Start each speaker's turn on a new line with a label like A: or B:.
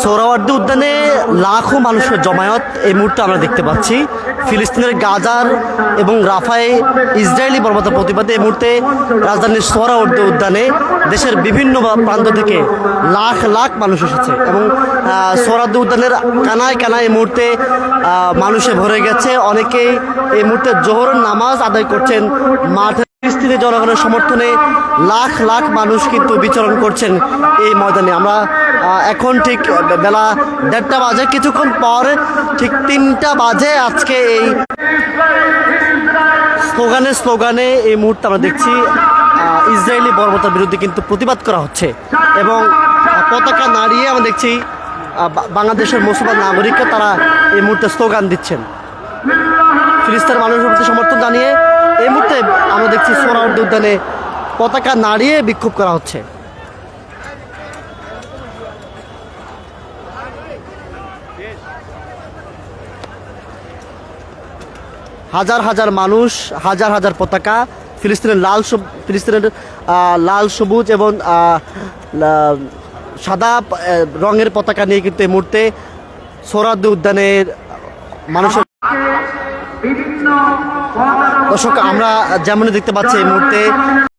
A: সোহরাওয়ার্দী উদ্যানে লাখো মানুষের জমায়েত এই মুহূর্তে আমরা দেখতে পাচ্ছি। ফিলিস্তিনের গাজার এবং রাফায় ইসরায়েলি বর্বরতার প্রতিবাদে এই মুহূর্তে রাজধানীর সোহরাওয়ার্দী উদ্যানে দেশের বিভিন্ন প্রান্ত থেকে লাখ লাখ মানুষ এসেছে এবং সোহরাওয়ার্দী উদ্যানের কানায় কানায় এই মুহূর্তে মানুষে ভরে গেছে। অনেকেই এই মুহূর্তে জোহরের নামাজ আদায় করছেন মাঠে। ফিলিস্তিনি জনগণের সমর্থনে লাখ লাখ মানুষ কিন্তু বিচরণ করছেন এই ময়দানে। আমরা এখন ঠিক বেলা 1:30 বাজে, কিছুক্ষণ পর ঠিক 3টা বাজে আজকে এই স্লোগানে এই মুহূর্তে আমরা দেখছি ইসরায়েলি বর্বরতার বিরুদ্ধে কিন্তু প্রতিবাদ করা হচ্ছে এবং পতাকা নাড়িয়ে আমরা দেখছি বাংলাদেশের মুসলমান নাগরিকরা তারা এই মুহূর্তে স্লোগান দিচ্ছেন ফিলিস্তিনের মানুষের প্রতি সমর্থন জানিয়ে। এই মুহূর্তে আমরা দেখছি সোহরাওয়ার্দী উদ্যানে পতাকা নাড়িয়ে বিক্ষোভ করা হচ্ছে। হাজার হাজার মানুষ, হাজার হাজার পতাকা, ফিলিস্তিনের লাল সবুজ এবং সাদা রঙের পতাকা নিয়ে কিন্তু এই মুহূর্তে সোহরাওয়ার্দী উদ্যানের মানুষের। দর্শক, আমরা যেমন দেখতে পাচ্ছি এই মুহূর্তে